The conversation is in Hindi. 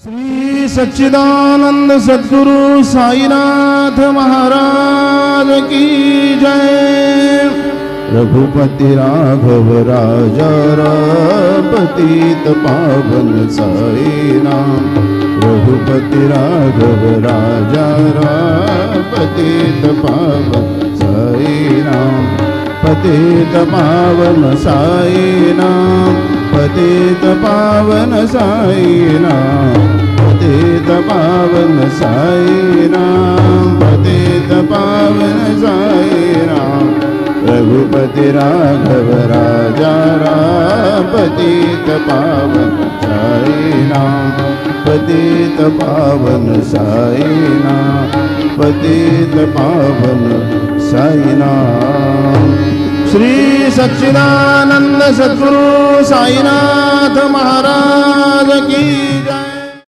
श्री सच्चिदानंद सद्गुरु साईनाथ महाराज की जय। रघुपति राघव राजा पतित पावन साई नाम। रघुपति राघव राजा पतित पावन साई नाम। पतित पावन साई नाम। पतित पावन साई नाम। पतित पावन साई नाम। पतित पावन साई नाम। रघुपति राघव राजा पतित पावन साई नाम। पतित पावन साई नाम। पतित पावन साई नाम। श्री सच्चिदानंद सद्गुरु साईनाथ महाराज की जय।